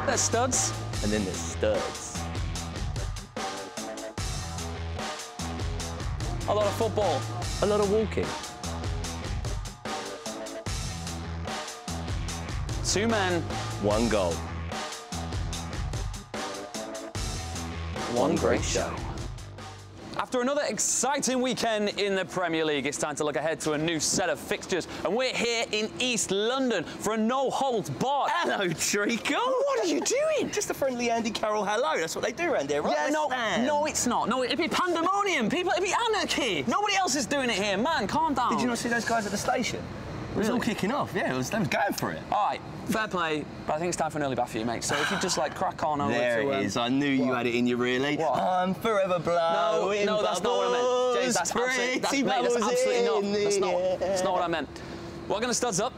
There's studs, and then there's studs. A lot of football, a lot of walking. 2 men, 1 goal. 1 great show. After another exciting weekend in the Premier League, it's time to look ahead to a new set of fixtures. And we're here in East London for a no-holds-barred. Hello, Treacle. What are you doing? Just a friendly Andy Carroll hello. That's what they do around here, right? Yeah, no, it's not. No, it'd be pandemonium. People, it'd be anarchy. Nobody else is doing it here. Man, calm down. Did you not see those guys at the station? It was all kicking off, yeah. They was going for it. All right, fair play, but I think it's time for an early bath for you, mate. So if you just, like, crack on over there to... it is. I knew you had it in you, really. What? I'm forever blowing No, that's not what I meant. James, that's absolutely not. That's not what I meant. We're going to studs up.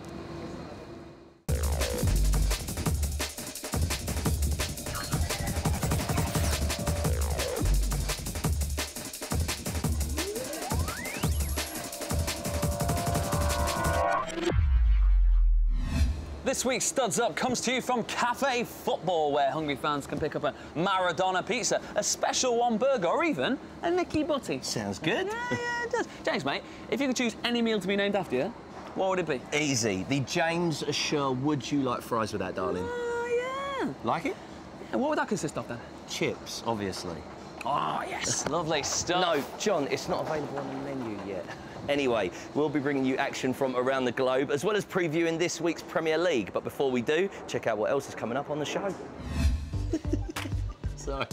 This week's Studs Up comes to you from Cafe Football, where hungry fans can pick up a Maradona pizza, a special one burger, or even a Nicky Butty. Sounds good. Yeah, it does. James, mate, if you could choose any meal to be named after you, what would it be? Easy. The James Assure Would You Like Fries with that, darling? Yeah. Like it? Yeah, what would that consist of, then? Chips, obviously. Oh, yes. Lovely stuff. No, John, it's not available on the menu yet. Anyway, we'll be bringing you action from around the globe, as well as previewing this week's Premier League. But before we do, check out what else is coming up on the show. Sorry.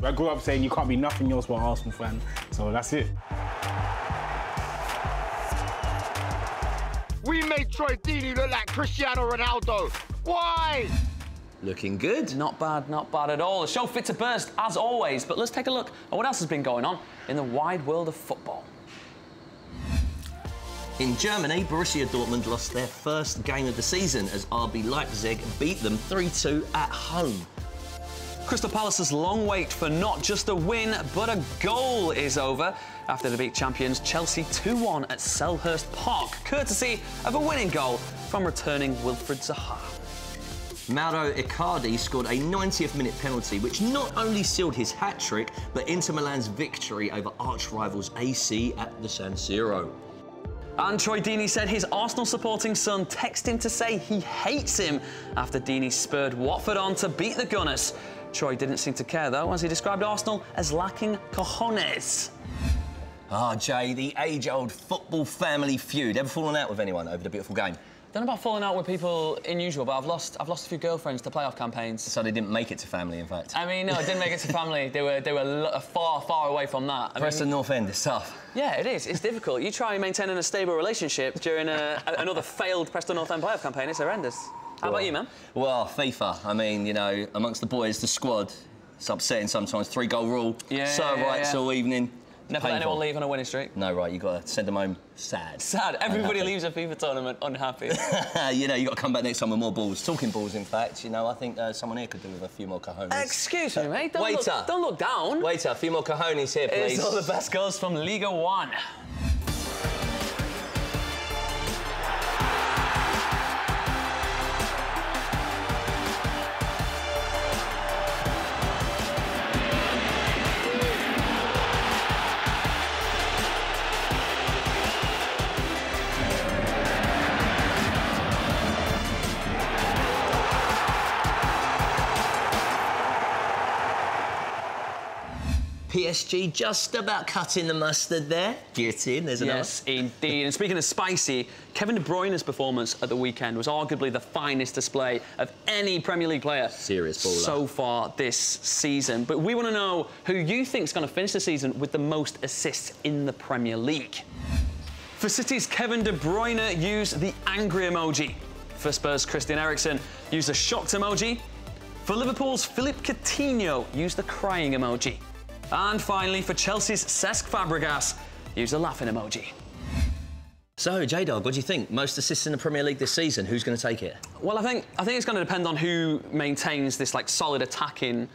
I grew up saying you can't be nothing else but an Arsenal fan, so that's it. We made Troy Deeney look like Cristiano Ronaldo. Why? Looking good. Not bad at all. The show fit to burst, as always. But let's take a look at what else has been going on in the wide world of football. In Germany, Borussia Dortmund lost their first game of the season as RB Leipzig beat them 3-2 at home. Crystal Palace's long wait for not just a win, but a goal is over after they beat champions Chelsea 2-1 at Selhurst Park, courtesy of a winning goal from returning Wilfried Zaha. Mauro Icardi scored a 90th minute penalty, which not only sealed his hat-trick, but Inter Milan's victory over arch-rivals AC at the San Siro. And Troy Deeney said his Arsenal-supporting son texted him to say he hates him after Deeney spurred Watford on to beat the Gunners. Troy didn't seem to care, though, as he described Arsenal as lacking cojones. Ah, Jay, the age-old football family feud. Ever fallen out with anyone over the beautiful game? Don't know about falling out with people in usual, but I've lost a few girlfriends to playoff campaigns. So they didn't make it to family, in fact? I mean, no, it didn't make it to family. They were far away from that. Preston North End is tough. Yeah, it is. It's difficult. You try maintaining a stable relationship during another failed Preston North End playoff campaign, it's horrendous. How about you, man? Well, FIFA. I mean, you know, amongst the boys, the squad, it's upsetting sometimes. 3-goal rule. Yeah. Serve rights all evening. Never let anyone leave on a winning streak. No, right, you've got to send them home sad. Sad. Everybody leaves a FIFA tournament unhappy. You know, you've got to come back next time with more balls. Talking balls, in fact, you know, I think someone here could do with a few more cojones. Excuse me, mate. Waiter. Don't look down. Waiter, a few more cojones here, please. It's all the best goals from Ligue 1. PSG just about cutting the mustard there. Get in, there's another. Yes, indeed. And speaking of spicy, Kevin De Bruyne's performance at the weekend was arguably the finest display of any Premier League player serious baller so far this season. But we want to know who you think is going to finish the season with the most assists in the Premier League. For City's Kevin De Bruyne used the angry emoji. For Spurs' Christian Eriksen used the shocked emoji. For Liverpool's Philippe Coutinho used the crying emoji. And finally, for Chelsea's Cesc Fabregas, use a laughing emoji. So, J-Dog, what do you think? Most assists in the Premier League this season, who's going to take it? Well, I think it's going to depend on who maintains this, like, solid attacking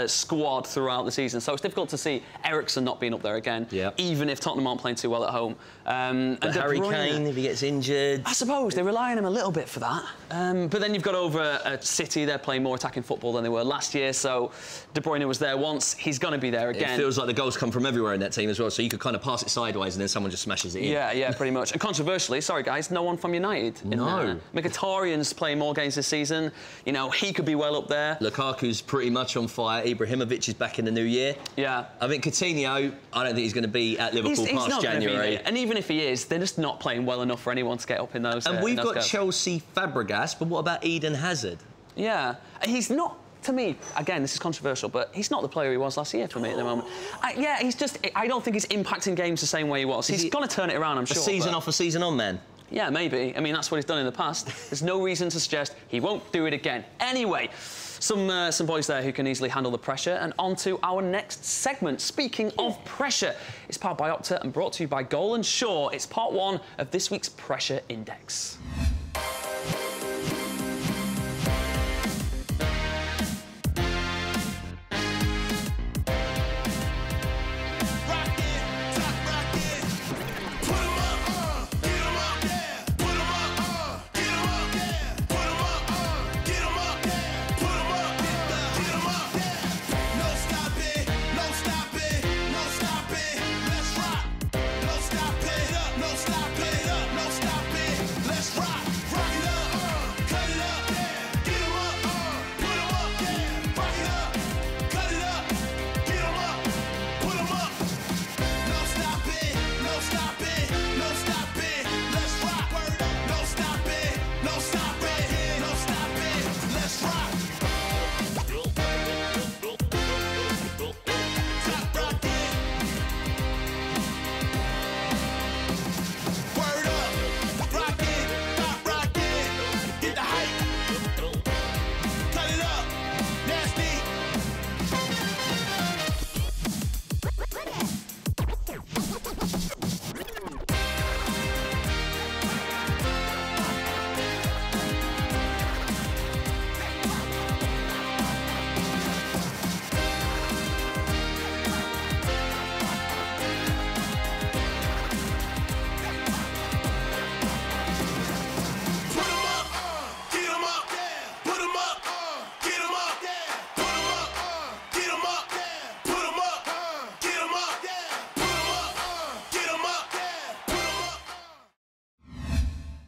squad throughout the season. So it's difficult to see Eriksen not being up there again, even if Tottenham aren't playing too well at home. And Harry Kane, if he gets injured... I suppose they rely on him a little bit for that. But then you've got over at City, they're playing more attacking football than they were last year, so De Bruyne was there once, he's going to be there again. It feels like the goals come from everywhere in that team as well, so you could kind of pass it sideways and then someone just smashes it in. Yeah, pretty much. And controversially, sorry guys, no one from United in there. Mkhitaryan's playing more games this season. You know, he could be well up there. Lukaku's pretty much on fire. Ibrahimovic is back in the new year. Yeah. I think Coutinho, I don't think he's going to be at Liverpool past January. And even if he is, they're just not playing well enough for anyone to get up in those. And we've got Chelsea Fabregas, but what about Eden Hazard? Yeah, he's not. To me, again, this is controversial, but he's not the player he was last year for me at the moment. Yeah, he's just... I don't think he's impacting games the same way he was. He's going to turn it around, I'm sure. A season off, a season on, man. Yeah, maybe. I mean, that's what he's done in the past. There's no reason to suggest he won't do it again. Anyway, some boys there who can easily handle the pressure. And on to our next segment. Speaking of pressure, it's powered by Opta and brought to you by Goal & Shaw. It's part 1 of this week's Pressure Index.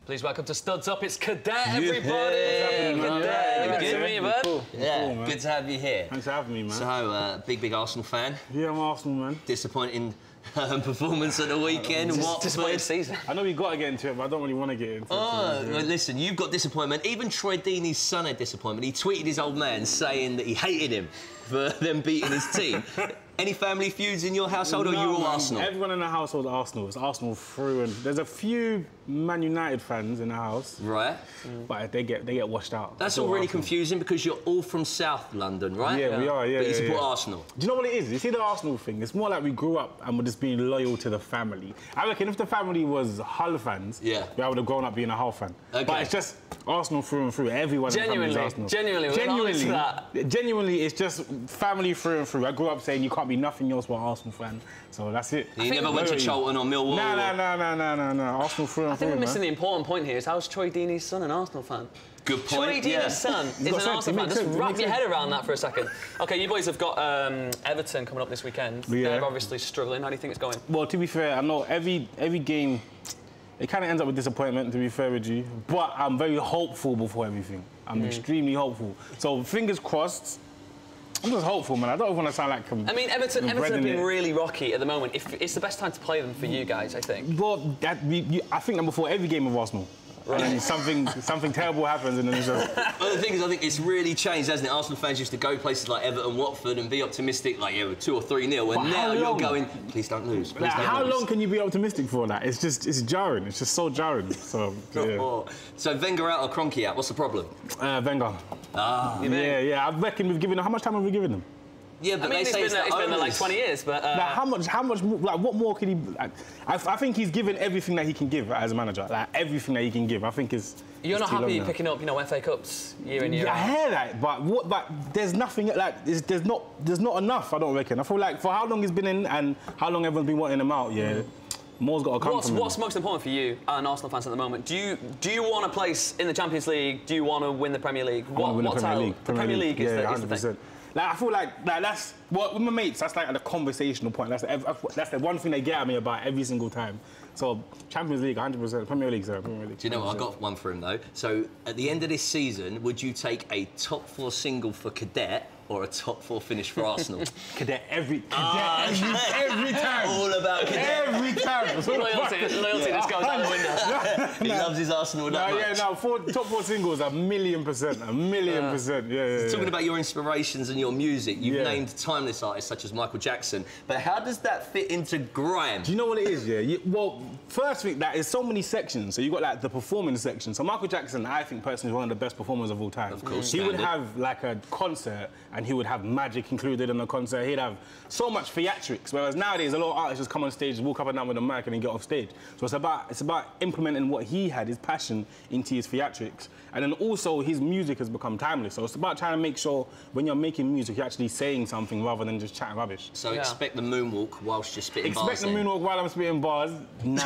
Please welcome to Studs Up, it's Cadet, everybody! Cadet, good to meet you, bud. Cool. Good to have you here. Thanks for having me, man. So, big Arsenal fan. Yeah, I'm Arsenal, man. Disappointing performance at the weekend. Disappointing season. I know we got to get into it, but I don't really want to get into it. Well, listen, you've got disappointment. Even Troy Deeney's son had disappointment. He tweeted his old man saying that he hated him for them beating his team. Any family feuds in your household, or you all Arsenal? Everyone in the household is Arsenal. It's Arsenal through, and there's a few Man United fans in the house. Right. But they get washed out. That's all really confusing because you're all from South London, right? Yeah, we are, yeah. But you support Arsenal. Do you know what it is? You see the Arsenal thing? It's more like we grew up and we're just being loyal to the family. I reckon if the family was Hull fans, we would have grown up being a Hull fan. Okay. But it's just Arsenal through and through. Everyone in the family is Arsenal. Genuinely, it's just family through and through. I grew up saying you can't be nothing else but an Arsenal fan. So that's it. You never went to Charlton or Millwall? No. Arsenal through and through. I think we're missing the important point here. Is how's Troy Deeney's son an Arsenal fan? Good point. Troy Deeney's son is an Arsenal fan. Just wrap your head around that for a second. OK, you boys have got Everton coming up this weekend. Yeah. They're obviously struggling. How do you think it's going? Well, to be fair, I know every game, it kind of ends up with disappointment, to be fair with you. But I'm very hopeful before everything. I'm extremely hopeful. So fingers crossed. I'm just hopeful, man. I don't want to sound like... I mean, Everton have been really rocky at the moment. It's the best time to play them for you guys, I think. Well, I think that before every game of Arsenal. Right. And something terrible happens and then it's just... Well, the thing is, I think it's really changed, hasn't it? Arsenal fans used to go places like Everton, Watford and be optimistic, like, with 2 or 3-0, and now you're going, please don't lose. How long can you be optimistic for that? It's jarring. It's just so jarring. So, yeah. So Wenger out or Kroenke out? What's the problem? Wenger. Ah. Yeah. I reckon we've given them... How much time have we given them? Yeah, but I mean, they say it's been there like 20 years, but... Like, how much, like, what more could he... Like, I think he's given everything that he can give as a manager. Like, everything that he can give. I think is... You're not happy picking up, you know, FA Cups year in, year out? I hear that, but there's nothing, like, there's not enough, I don't reckon. I feel like for how long he's been in and how long everyone's been wanting him out, yeah, more's got to come from him. What's most important for you and Arsenal fans at the moment? Do you want a place in the Champions League? Do you want to win the Premier League? What title? The Premier League is the thing. Like, I feel like that's what with my mates. That's like at the conversational point. That's the one thing they get at me about every single time. So Champions League, 100%. Premier League, sir. Premier League. Do you know what? I got one for him though. So at the end of this season, would you take a top 4 single for Cadet or a top 4 finish for Arsenal? Cadet every time. All about Cadet. Every time. Loyalty just goes out the window. He loves his Arsenal that much. Top 4 singles, 1,000,000%. 1,000,000%. Yeah. Talking about your inspirations and your music, you've named timeless artists such as Michael Jackson. But how does that fit into grime? Do you know what it is? Yeah. Well, first thing, that is so many sections. So you've got like the performance section. So Michael Jackson, I think personally, is one of the best performers of all time. Of course. He would have like a concert and he would have magic included in the concert. He'd have so much theatrics. Whereas nowadays, a lot of artists just come on stage, walk up and down with a mic and then get off stage. So it's about implementing what he had, his passion, into his theatrics. And then also his music has become timeless. So it's about trying to make sure when you're making music, you're actually saying something rather than just chatting rubbish. So expect the moonwalk whilst you're spitting bars. Expect the moonwalk while I'm spitting bars. Nah.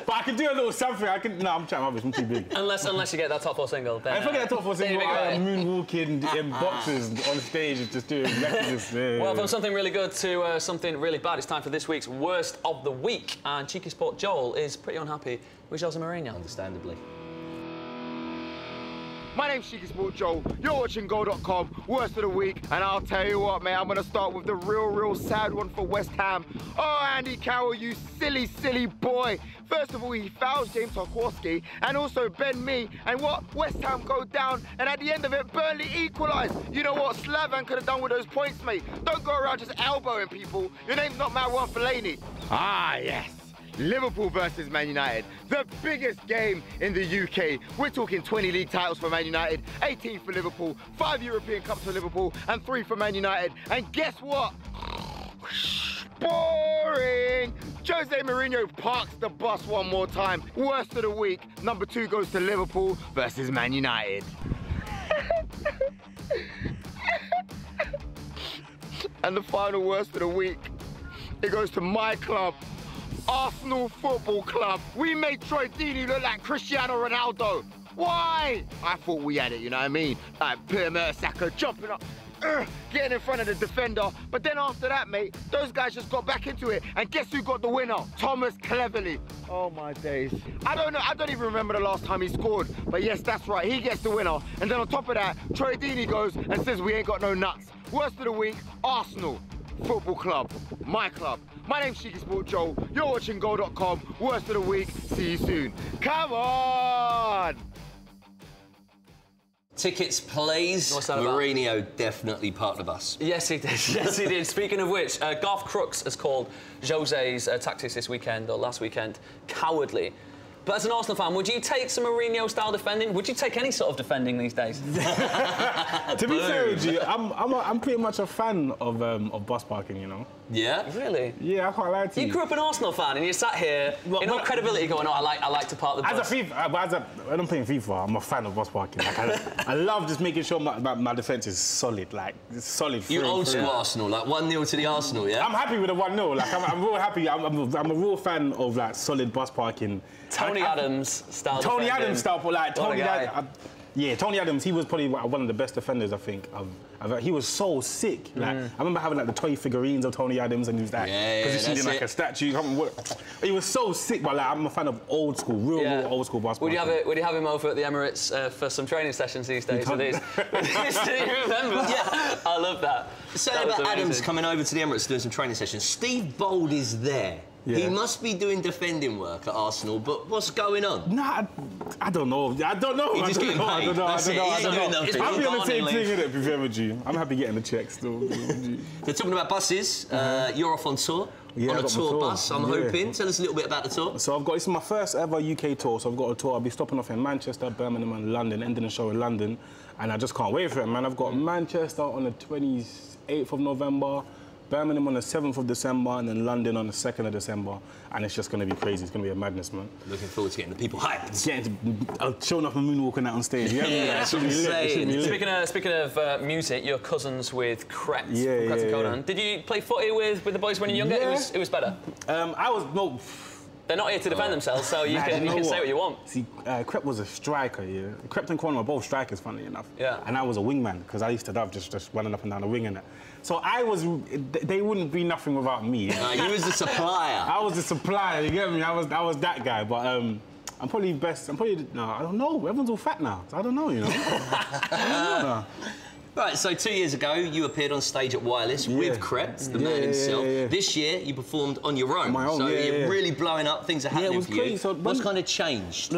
But I can do a little something. I'm chatting rubbish. I'm too big. Unless you get that top 4 single. Then, if I get that top 4 single, I am moonwalking in boxes on stage, just doing exactly this. Well, from something really good to something really bad, it's time for this week's Worst of the Week. And Cheeky Sport Joel is pretty unhappy with Jose Mourinho. Understandably. My name's Cheeky Sport Joel, you're watching Goal.com, Worst of the Week, and I'll tell you what, mate, I'm going to start with the real sad one for West Ham. Oh, Andy Carroll, you silly boy. First of all, he fouls James Tarkowski and also Ben Mee, and what? West Ham go down, and at the end of it, Burnley equalise. You know what Slavan could have done with those points, mate? Don't go around just elbowing people. Your name's not Marwan Fellaini. Ah, yes. Liverpool versus Man United, the biggest game in the UK. We're talking 20 league titles for Man United, 18 for Liverpool, 5 European Cups for Liverpool, and 3 for Man United. And guess what? Boring! Jose Mourinho parks the bus one more time. Worst of the week, number 2 goes to Liverpool versus Man United. And the final worst of the week, it goes to my club, Arsenal Football Club. We made Troy Deeney look like Cristiano Ronaldo. Why? I thought we had it, you know what I mean? Like Pierre Mertesacker jumping up, getting in front of the defender. But then after that, mate, those guys just got back into it. And guess who got the winner? Thomas Cleverley. Oh my days. I don't know, I don't even remember the last time he scored. But yes, that's right, he gets the winner. And then on top of that, Troy Deeney goes and says we ain't got no nuts. Worst of the week, Arsenal Football Club, my club. My name's Cheeky Sport Joel, you're watching Goal.com, Worst of the Week, see you soon. Come on! Tickets, please. Mourinho definitely parked the bus. Yes, he did. Yes, he did. Speaking of which, Garth Crooks has called Jose's tactics this weekend, or last weekend, cowardly. But as an Arsenal fan, would you take some Mourinho-style defending? Would you take any sort of defending these days? To be fair with you, I'm pretty much a fan of bus parking, you know. Yeah? Really? Yeah, I can't lie to you. You grew up an Arsenal fan and you sat here in all credibility going, oh, I like to park the bus. As a FIFA, when I'm playing FIFA, I'm a fan of bus parking. Like, I love just making sure my defence is solid, like, it's solid. You old school Arsenal, like 1-0 to the Arsenal, yeah? I'm happy with the 1-0. Like, I'm real happy. I'm a real fan of, like, solid bus parking. Tony Adams style. Tony Adams style, but like Tony Adams, he was probably one of the best defenders I think. He was so sick. Like I remember having like the toy figurines of Tony Adams, and he was like positioned in like a statue. He was so sick, but like I'm a fan of old school, real old school basketball. Would you have him over at the Emirates for some training sessions these days? Do you remember? Yeah, I love that. Say about Adams coming over to the Emirates doing some training sessions. Steve Bold is there. Yeah. He must be doing defending work at Arsenal, but what's going on? Nah, I don't know. He's just getting paid. I don't know. I'm doing the same thing, innit, to be fair with you. I'm happy getting the check still. They're talking about buses. You're off on tour. Yeah, on I a got my tour bus, I'm hoping. Tell us a little bit about the tour. So this is my first ever UK tour, so I've got a tour. I'll be stopping off in Manchester, Birmingham and London, ending the show in London, and I just can't wait for it, man. I've got Manchester on the 28th of November, Birmingham on the 7th of December, and then London on the 2nd of December, and it's just going to be crazy. It's going to be a madness, man. Looking forward to getting the people hyped. Showing off my moonwalking out on stage. That's what I'm saying. Speaking of music, you're cousins with Kret from Yeah, Kret and yeah, Conan. yeah. Did you play footy with the boys when you were younger? Yeah. It was better. They're not here to defend themselves, so you can say what you want. See, Kret was a striker, yeah. Kret and Conan were both strikers, funnily enough. Yeah. And I was a wingman, because I used to love just running up and down the wing and that. So they wouldn't be nothing without me. You was the supplier. I was the supplier, you get me? I was that guy, but I'm probably best. No, I don't know. Everyone's all fat now, so I don't know, you know. I don't know. Right, so 2 years ago, you appeared on stage at Wireless with Kret, the man himself. This year, you performed on your own. My own, so you're really blowing up, things are happening it was for crazy. you. So what's kind of changed?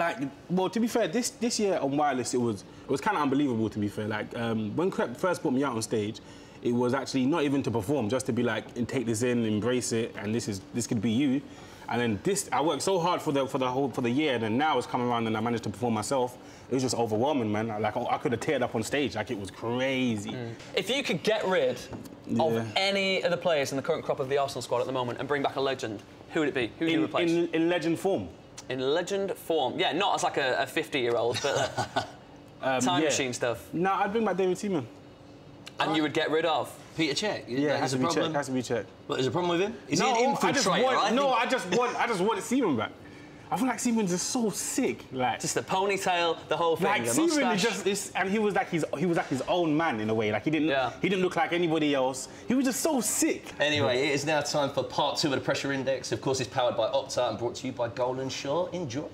Well, to be fair, this year on Wireless, it was kind of unbelievable, to be fair. When Kret first put me out on stage, it was actually not even to perform, just to be like, take this in, embrace it, and this could be you. And then I worked so hard for the year, and then now it's coming around and I managed to perform myself. It was just overwhelming, man. I could have teared up on stage. It was crazy. If you could get rid of any of the players in the current crop of the Arsenal squad at the moment and bring back a legend, who would it be? Who would you replace? In legend form. In legend form. Yeah, not as like a 50-year-old, but time machine stuff. No, I'd bring back David Seaman. And you would get rid of? Peter Cech? Yeah, it has to be Cech. What, is there a problem with him? Is he an infiltrator? I just want Seaman back. I feel like Seaman's just so sick. Just the ponytail, the whole thing. Seaman is and he was like his own man in a way. He didn't look like anybody else. He was just so sick. Anyway, it is now time for part 2 of the Pressure Index. Of course, it's powered by Opta and brought to you by Golden Shore. Enjoy.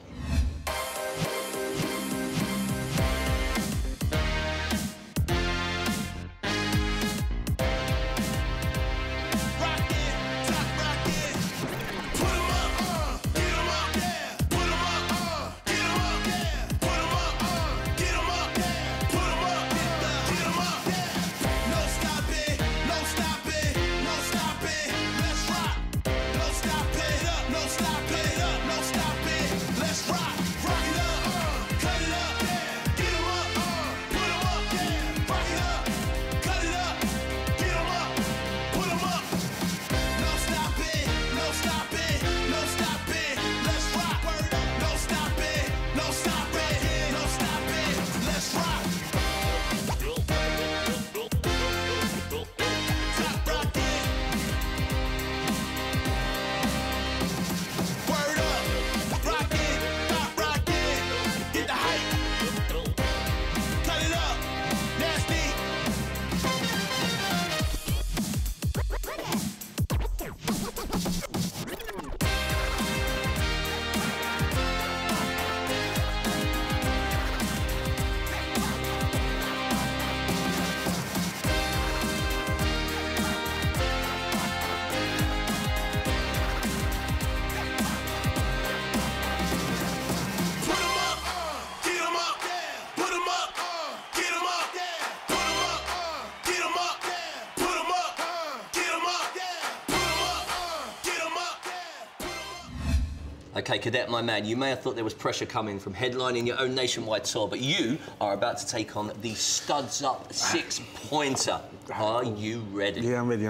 OK, Cadet, my man, you may have thought there was pressure coming from headlining your own nationwide tour, but you are about to take on the Studs Up 6-pointer. Are you ready? Yeah, I'm ready.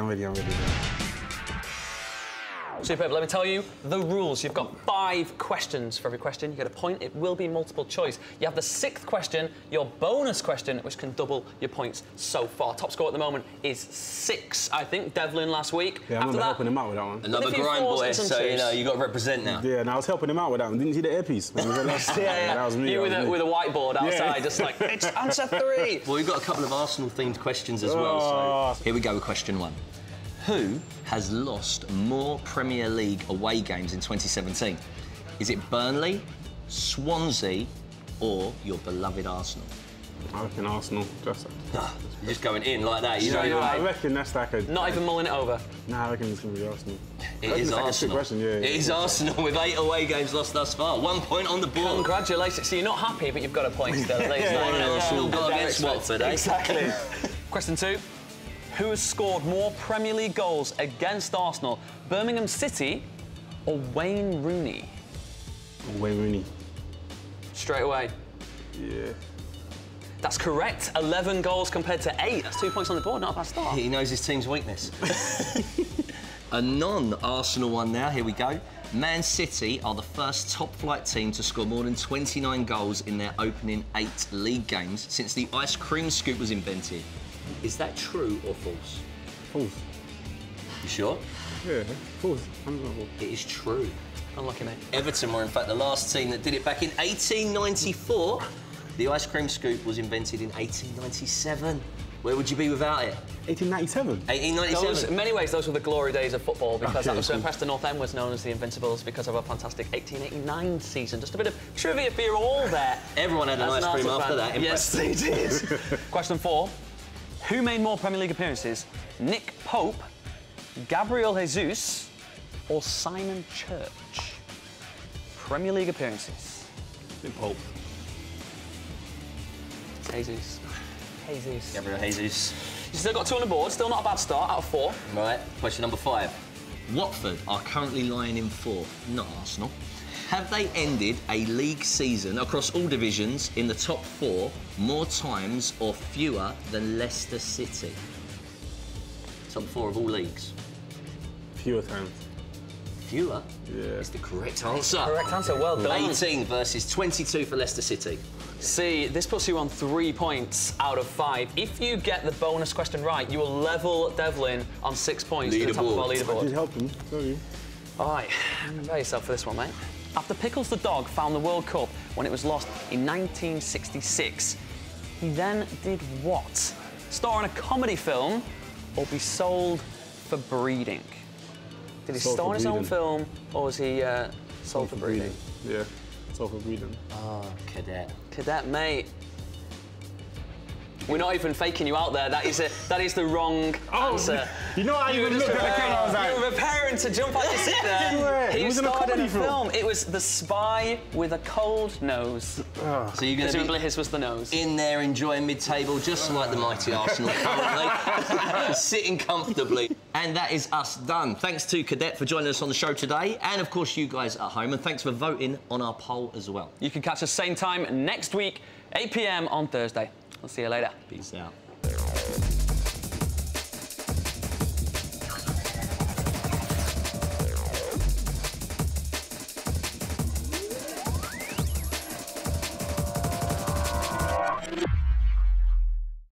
Superb. Let me tell you the rules. You've got 5 questions for every question. You get a point. It will be multiple choice. You have the 6th question, your bonus question, which can double your points so far. Top score at the moment is 6. I think Devlin last week. Yeah, I remember helping him out with that one. Another grind boy, so you know, you got to represent now. Yeah, and I was helping him out with that one. Didn't you see the earpiece? Yeah, that was me. You with a whiteboard outside, just like, it's answer 3. Well, we've got a couple of Arsenal-themed questions as well, so here we go with question 1. Who has lost more Premier League away games in 2017? Is it Burnley, Swansea, or your beloved Arsenal? I reckon Arsenal. You're just going in like that. You know, I reckon that's like a... Not even mulling it over. Nah, I reckon it's going to be Arsenal. It is Arsenal. It is Arsenal with 8 away games lost thus far. 1 point on the board. Congratulations. So you're not happy, but you've got a point still. Arsenal got against Watford, eh? Exactly. Question 2. Who has scored more Premier League goals against Arsenal? Birmingham City or Wayne Rooney? Wayne Rooney. Straight away. Yeah. That's correct. 11 goals compared to 8. That's 2 points on the board. Not a bad start. He knows his team's weakness. A non-Arsenal one now. Here we go. Man City are the first top-flight team to score more than 29 goals in their opening 8 league games since the ice cream scoop was invented. Is that true or false? False. You sure? Yeah, false. It is true. Unlucky, mate. Everton were, in fact, the last team that did it back in 1894. The ice cream scoop was invented in 1897. Where would you be without it? 1897? 1897. In many ways, those were the glory days of football because that was when Preston North End was known as the Invincibles because of a fantastic 1889 season. Just a bit of trivia for you all there. Everyone had an ice cream after that. Yes, they did. Question 4. Who made more Premier League appearances? Nick Pope, Gabriel Jesus, or Simon Church? Premier League appearances. Nick Pope. Jesus. Jesus. Gabriel Jesus. You still got 2 on the board. Still not a bad start out of 4. Right, question number 5. Watford are currently lying in 4th, not Arsenal. Have they ended a league season across all divisions in the top 4 more times or fewer than Leicester City? Top 4 of all leagues. Fewer times. Fewer? Yeah. Is the correct answer. Correct answer. Well done. 18 versus 22 for Leicester City. See, this puts you on 3 points out of 5. If you get the bonus question right, you will level Devlin on 6 points to the top of our I did leaderboard. help him, sorry. All right, prepare yourself for this one, mate. After Pickles the dog found the World Cup when it was lost in 1966, he then did what? Star in a comedy film or be sold for breeding? Did he star in his own film or was he sold for breeding? Yeah, sold for breeding. Oh, Cadet. Cadet, mate. We're not even faking you out there. That is the wrong answer. You know, I even looked at the camera. I was like, you were preparing to jump out your seat there. He was in a starred comedy film. It was The Spy with a Cold Nose. So you're going Presumably to his was the nose. be in there enjoying mid-table, just like the mighty Arsenal currently, sitting comfortably. And that is us done. Thanks to Cadet for joining us on the show today, and of course you guys at home, and thanks for voting on our poll as well. You can catch us same time next week, 8 p.m. on Thursday. I'll see you later. Peace out.